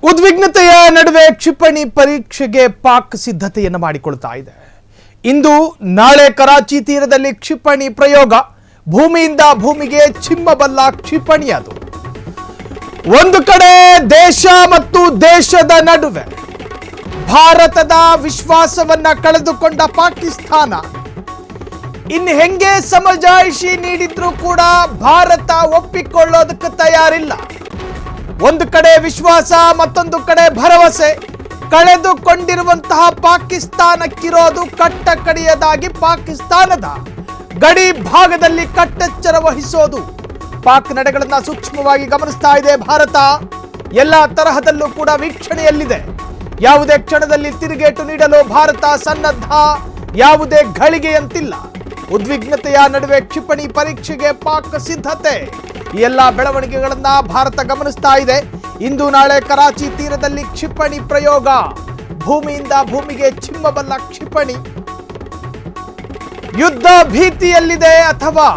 ಉದ್ವಿಗ್ನತೆಯ ನಡುವೆ ಕ್ಷಿಪಣಿ ಪರೀಕ್ಷೆಗೆ ಪಾಕ್ ಸಿದ್ಧತೆಯನ್ನು ಮಾಡಿಕೊಳ್ತಾ ಇದೆ. ಇಂದು ನಾಳೆ ಕರಾಚಿ ತೀರದಲ್ಲಿ ಕ್ಷಿಪಣಿ ಪ್ರಯೋಗ. ಭೂಮಿಯಿಂದ ಭೂಮಿಗೆ ಚಿಮ್ಮಬಲ್ಲ ಕ್ಷಿಪಣಿ ಅದು. ಒಂದು ಕಡೆ ದೇಶ ಮತ್ತು ದೇಶದ ನಡುವೆ ಭಾರತದ ವಿಶ್ವಾಸವನ್ನ ಕಳೆದುಕೊಂಡ ಪಾಕಿಸ್ತಾನ ಇನ್ನು ಹೆಂಗೆ ಸಮಜಾಯಿಷಿ ನೀಡಿದ್ರೂ ಕೂಡ ಭಾರತ ಒಪ್ಪಿಕೊಳ್ಳೋದಕ್ಕೆ ತಯಾರಿಲ್ಲ. ಒಂದು ಕಡೆ ವಿಶ್ವಾಸ, ಮತ್ತೊಂದು ಕಡೆ ಭರವಸೆ ಕಳೆದುಕೊಂಡಿರುವಂತಹ ಪಾಕಿಸ್ತಾನಕ್ಕಿರೋದು ಕಟ್ಟ ಕಡೆಯದಾಗಿ ಪಾಕಿಸ್ತಾನದ ಗಡಿ ಭಾಗದಲ್ಲಿ ಕಟ್ಟೆಚ್ಚರ ವಹಿಸೋದು. ಪಾಕ್ ನಡೆಗಳನ್ನ ಸೂಕ್ಷ್ಮವಾಗಿ ಗಮನಿಸ್ತಾ ಇದೆ ಭಾರತ. ಎಲ್ಲ ತರಹದಲ್ಲೂ ಕೂಡ ವೀಕ್ಷಣೆಯಲ್ಲಿದೆ. ಯಾವುದೇ ಕ್ಷಣದಲ್ಲಿ ತಿರುಗೇಟು ನೀಡಲು ಭಾರತ ಸನ್ನದ್ಧ, ಯಾವುದೇ ಘಳಿಗೆಯಂತಿಲ್ಲ. ಉದ್ವಿಗ್ನತೆಯ ನಡುವೆ ಕ್ಷಿಪಣಿ ಪರೀಕ್ಷೆಗೆ ಪಾಕ್ ಸಿದ್ಧತೆ. ಈ ಎಲ್ಲ ಬೆಳವಣಿಗೆಗಳನ್ನ ಭಾರತ ಗಮನಿಸ್ತಾ ಇದೆ. ಇಂದು ನಾಳೆ ಕರಾಚಿ ತೀರದಲ್ಲಿ ಕ್ಷಿಪಣಿ ಪ್ರಯೋಗ. ಭೂಮಿಯಿಂದ ಭೂಮಿಗೆ ಚಿಮ್ಮಬಲ್ಲ ಕ್ಷಿಪಣಿ. ಯುದ್ಧ ಭೀತಿಯಲ್ಲಿದೆ ಅಥವಾ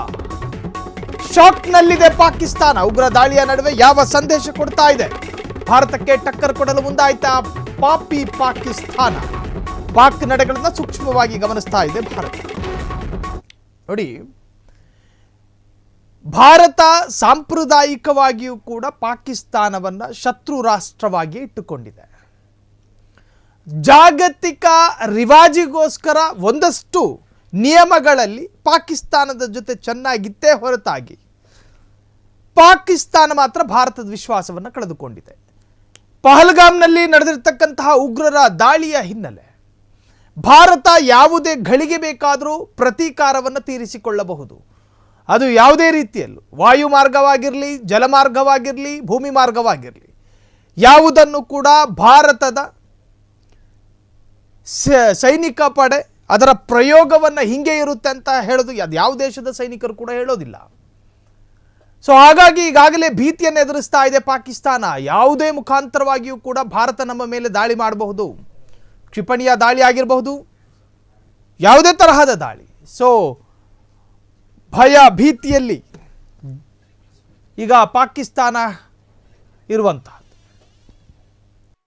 ಶಾಕ್ನಲ್ಲಿದೆ ಪಾಕಿಸ್ತಾನ? ಉಗ್ರ ದಾಳಿಯ ನಡುವೆ ಯಾವ ಸಂದೇಶ ಕೊಡ್ತಾ ಇದೆ? ಭಾರತಕ್ಕೆ ಟಕ್ಕರ್ ಕೊಡಲು ಮುಂದಾಯ್ತಾ ಪಾಪಿ ಪಾಕಿಸ್ತಾನ? ಪಾಕ್ ನಡೆಗಳನ್ನ ಸೂಕ್ಷ್ಮವಾಗಿ ಗಮನಿಸ್ತಾ ಇದೆ ಭಾರತ. ನೋಡಿ, ಭಾರತ ಸಾಂಪ್ರದಾಯಿಕವಾಗಿಯೂ ಕೂಡ ಪಾಕಿಸ್ತಾನವನ್ನ ಶತ್ರು ರಾಷ್ಟ್ರವಾಗಿ ಇಟ್ಟುಕೊಂಡಿದೆ. ಜಾಗತಿಕ ರಿವಾಜಿಗೋಸ್ಕರ ಒಂದಷ್ಟು ನಿಯಮಗಳಲ್ಲಿ ಪಾಕಿಸ್ತಾನದ ಜೊತೆ ಚೆನ್ನಾಗಿತ್ತೇ ಹೊರತಾಗಿ ಪಾಕಿಸ್ತಾನ ಮಾತ್ರ ಭಾರತದ ವಿಶ್ವಾಸವನ್ನು ಕಳೆದುಕೊಂಡಿದೆ. ಪಹಲ್ಗಾಮ್ನಲ್ಲಿ ನಡೆದಿರ್ತಕ್ಕಂತಹ ಉಗ್ರರ ದಾಳಿಯ ಹಿನ್ನೆಲೆ ಭಾರತ ಯಾವುದೇ ಘಳಿಗೆ ಬೇಕಾದರೂ ಪ್ರತೀಕಾರವನ್ನು ತೀರಿಸಿಕೊಳ್ಳಬಹುದು. ಅದು ಯಾವುದೇ ರೀತಿಯಲ್ಲೂ, ವಾಯು ಮಾರ್ಗವಾಗಿರಲಿ, ಜಲಮಾರ್ಗವಾಗಿರಲಿ, ಭೂಮಿ ಮಾರ್ಗವಾಗಿರಲಿ, ಯಾವುದನ್ನು ಕೂಡ ಭಾರತದ ಸೈನಿಕ ಪಡೆ ಅದರ ಪ್ರಯೋಗವನ್ನು ಹಿಂಗೆ ಇರುತ್ತೆ ಅಂತ ಹೇಳೋದು ಅದು ಯಾವ ದೇಶದ ಸೈನಿಕರು ಕೂಡ ಹೇಳೋದಿಲ್ಲ. ಸೊ ಹಾಗಾಗಿ ಈಗಾಗಲೇ ಭೀತಿಯನ್ನು ಎದುರಿಸ್ತಾ ಇದೆ ಪಾಕಿಸ್ತಾನ. ಯಾವುದೇ ಮುಖಾಂತರವಾಗಿಯೂ ಕೂಡ ಭಾರತ ನಮ್ಮ ಮೇಲೆ ದಾಳಿ ಮಾಡಬಹುದು. ಕ್ಷಿಪಣಿಯ ದಾಳಿ ಆಗಿರಬಹುದು, ಯಾವುದೇ ತರಹದ ದಾಳಿ. ಸೊ ಭಯ ಭೀತಿಯಲ್ಲಿ ಈಗ ಪಾಕಿಸ್ತಾನ ಇರುವಂತಹ